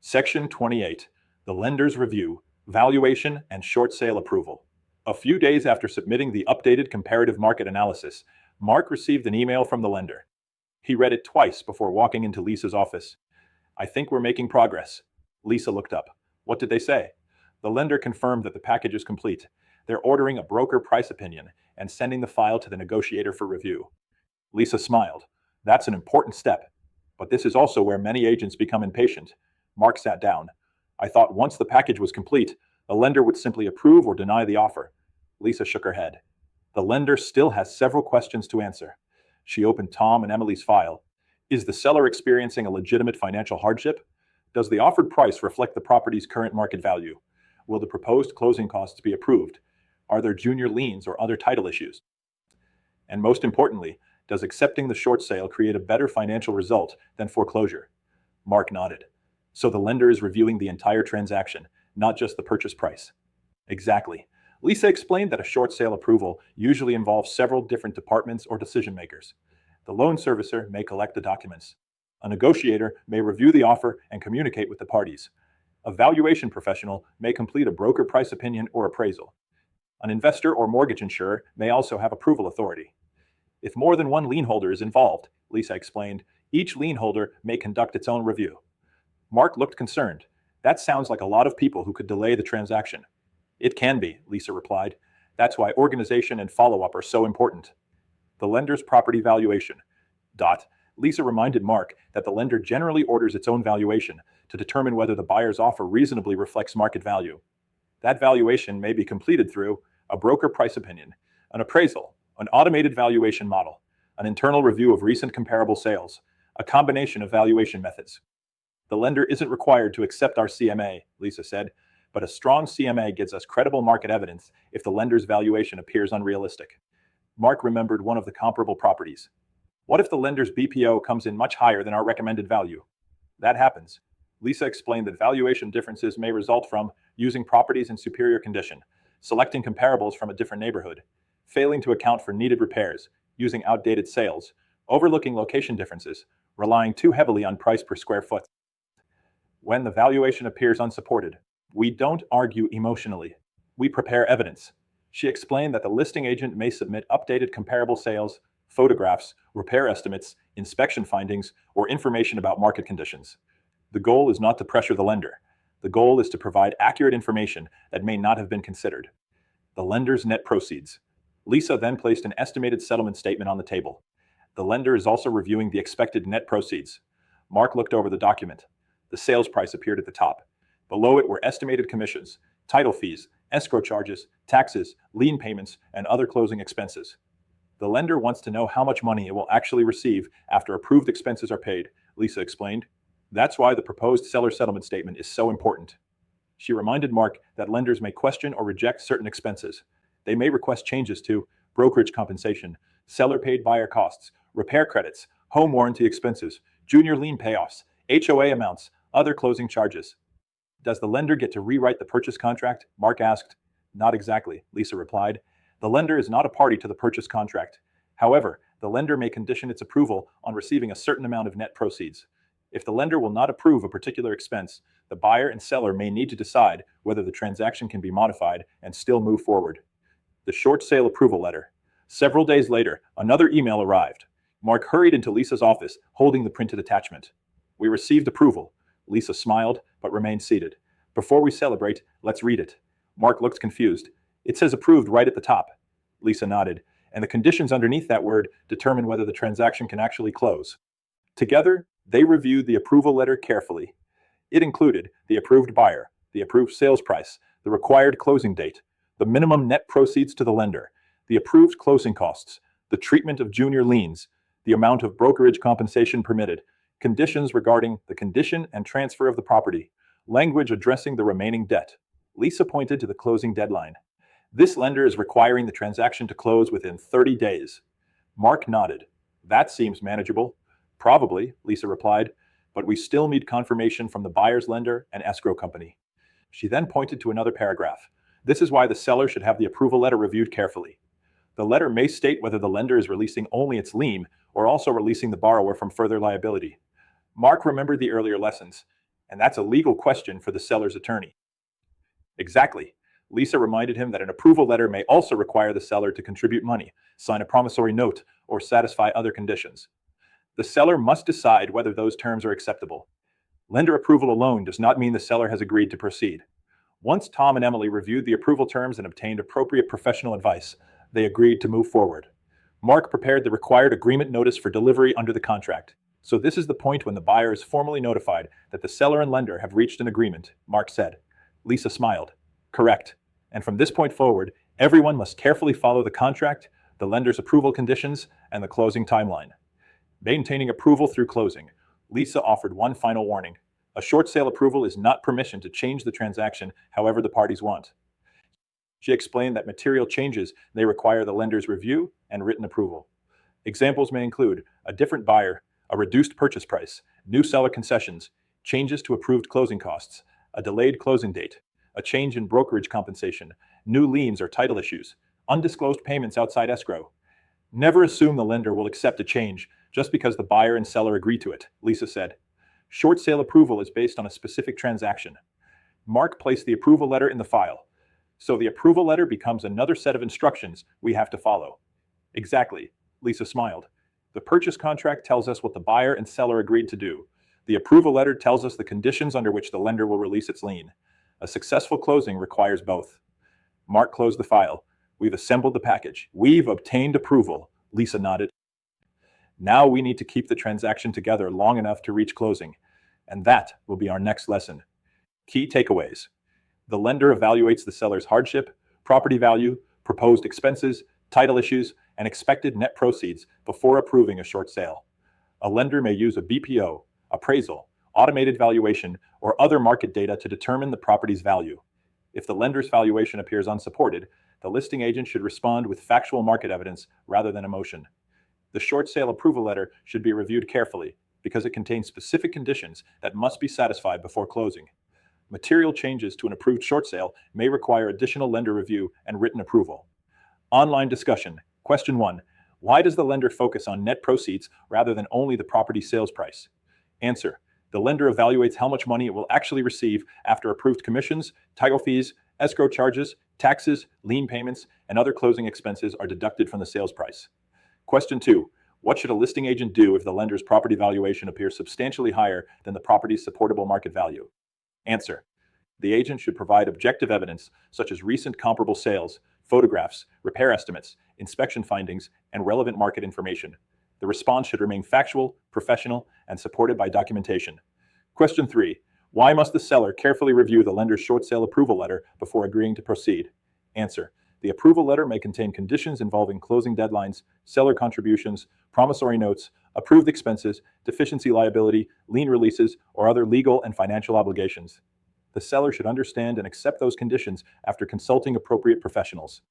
Section 28. The Lender's Review, Valuation and Short Sale Approval. A few days after submitting the updated comparative market analysis, Mark received an email from the lender. He read it twice before walking into Lisa's office. "I think we're making progress." Lisa looked up. "What did they say?" The lender confirmed that the package is complete. They're ordering a broker price opinion and sending the file to the negotiator for review. Lisa smiled. "That's an important step. But this is also where many agents become impatient." Mark sat down. "I thought once the package was complete, the lender would simply approve or deny the offer." Lisa shook her head. "The lender still has several questions to answer." She opened Tom and Emily's file. "Is the seller experiencing a legitimate financial hardship? Does the offered price reflect the property's current market value? Will the proposed closing costs be approved? Are there junior liens or other title issues? And most importantly, does accepting the short sale create a better financial result than foreclosure?" Mark nodded. "So the lender is reviewing the entire transaction, not just the purchase price." "Exactly." Lisa explained that a short sale approval usually involves several different departments or decision makers. The loan servicer may collect the documents. A negotiator may review the offer and communicate with the parties. A valuation professional may complete a broker price opinion or appraisal. An investor or mortgage insurer may also have approval authority. If more than one lien holder is involved, Lisa explained, each lien holder may conduct its own review. Mark looked concerned. "That sounds like a lot of people who could delay the transaction." "It can be," Lisa replied. "That's why organization and follow-up are so important." The lender's property valuation. Lisa reminded Mark that the lender generally orders its own valuation to determine whether the buyer's offer reasonably reflects market value. That valuation may be completed through a broker price opinion, an appraisal, an automated valuation model, an internal review of recent comparable sales, a combination of valuation methods. "The lender isn't required to accept our CMA," Lisa said, "but a strong CMA gives us credible market evidence if the lender's valuation appears unrealistic." Mark remembered one of the comparable properties. "What if the lender's BPO comes in much higher than our recommended value?" "That happens." Lisa explained that valuation differences may result from using properties in superior condition, selecting comparables from a different neighborhood, failing to account for needed repairs, using outdated sales, overlooking location differences, relying too heavily on price per square foot. When the valuation appears unsupported, we don't argue emotionally. We prepare evidence. She explained that the listing agent may submit updated comparable sales, photographs, repair estimates, inspection findings, or information about market conditions. The goal is not to pressure the lender. The goal is to provide accurate information that may not have been considered. The lender's net proceeds. Lisa then placed an estimated settlement statement on the table. The lender is also reviewing the expected net proceeds. Mark looked over the document. The sales price appeared at the top. Below it were estimated commissions, title fees, escrow charges, taxes, lien payments, and other closing expenses. "The lender wants to know how much money it will actually receive after approved expenses are paid," Lisa explained. "That's why the proposed seller settlement statement is so important." She reminded Mark that lenders may question or reject certain expenses. They may request changes to brokerage compensation, seller-paid buyer costs, repair credits, home warranty expenses, junior lien payoffs, HOA amounts, other closing charges. "Does the lender get to rewrite the purchase contract?" Mark asked. "Not exactly," Lisa replied. "The lender is not a party to the purchase contract. However, the lender may condition its approval on receiving a certain amount of net proceeds. If the lender will not approve a particular expense, the buyer and seller may need to decide whether the transaction can be modified and still move forward." The short sale approval letter. Several days later, another email arrived. Mark hurried into Lisa's office, holding the printed attachment. "We received approval." Lisa smiled, but remained seated. "Before we celebrate, let's read it." Mark looked confused. "It says approved right at the top." Lisa nodded, "and the conditions underneath that word determine whether the transaction can actually close." Together, they reviewed the approval letter carefully. It included the approved buyer, the approved sales price, the required closing date, the minimum net proceeds to the lender, the approved closing costs, the treatment of junior liens, the amount of brokerage compensation permitted, conditions regarding the condition and transfer of the property, language addressing the remaining debt. Lisa pointed to the closing deadline. "This lender is requiring the transaction to close within 30 days. Mark nodded. "That seems manageable." "Probably," Lisa replied, "but we still need confirmation from the buyer's lender and escrow company." She then pointed to another paragraph. "This is why the seller should have the approval letter reviewed carefully. The letter may state whether the lender is releasing only its lien or also releasing the borrower from further liability." Mark remembered the earlier lessons. And that's a legal question for the seller's attorney. Exactly. Lisa reminded him that an approval letter may also require the seller to contribute money, sign a promissory note, or satisfy other conditions. The seller must decide whether those terms are acceptable. Lender approval alone does not mean the seller has agreed to proceed. Once Tom and Emily reviewed the approval terms and obtained appropriate professional advice, they agreed to move forward. Mark prepared the required agreement notice for delivery under the contract. So this is the point when the buyer is formally notified that the seller and lender have reached an agreement, Mark said. Lisa smiled. Correct. And from this point forward, everyone must carefully follow the contract, the lender's approval conditions, and the closing timeline. Maintaining approval through closing, Lisa offered one final warning. A short sale approval is not permission to change the transaction however the parties want. She explained that material changes may require the lender's review and written approval. Examples may include a different buyer, a reduced purchase price, new seller concessions, changes to approved closing costs, a delayed closing date, a change in brokerage compensation, new liens or title issues, undisclosed payments outside escrow. Never assume the lender will accept a change just because the buyer and seller agree to it, Lisa said. Short sale approval is based on a specific transaction. Mark placed the approval letter in the file. So the approval letter becomes another set of instructions we have to follow. Exactly, Lisa smiled. The purchase contract tells us what the buyer and seller agreed to do. The approval letter tells us the conditions under which the lender will release its lien. A successful closing requires both. Mark closed the file. We've assembled the package. We've obtained approval, Lisa nodded. Now we need to keep the transaction together long enough to reach closing. And that will be our next lesson. Key takeaways. The lender evaluates the seller's hardship, property value, proposed expenses, title issues, and expected net proceeds before approving a short sale. A lender may use a BPO, appraisal, automated valuation, or other market data to determine the property's value. If the lender's valuation appears unsupported, the listing agent should respond with factual market evidence rather than emotion. The short sale approval letter should be reviewed carefully because it contains specific conditions that must be satisfied before closing. Material changes to an approved short sale may require additional lender review and written approval. Online discussion. Question 1. Why does the lender focus on net proceeds rather than only the property sales price? Answer. The lender evaluates how much money it will actually receive after approved commissions, title fees, escrow charges, taxes, lien payments, and other closing expenses are deducted from the sales price. Question 2. What should a listing agent do if the lender's property valuation appears substantially higher than the property's supportable market value? Answer. The agent should provide objective evidence such as recent comparable sales, photographs, repair estimates, inspection findings, and relevant market information. The response should remain factual, professional, and supported by documentation. Question 3. Why must the seller carefully review the lender's short sale approval letter before agreeing to proceed? Answer. The approval letter may contain conditions involving closing deadlines, seller contributions, promissory notes, approved expenses, deficiency liability, lien releases, or other legal and financial obligations. The seller should understand and accept those conditions after consulting appropriate professionals.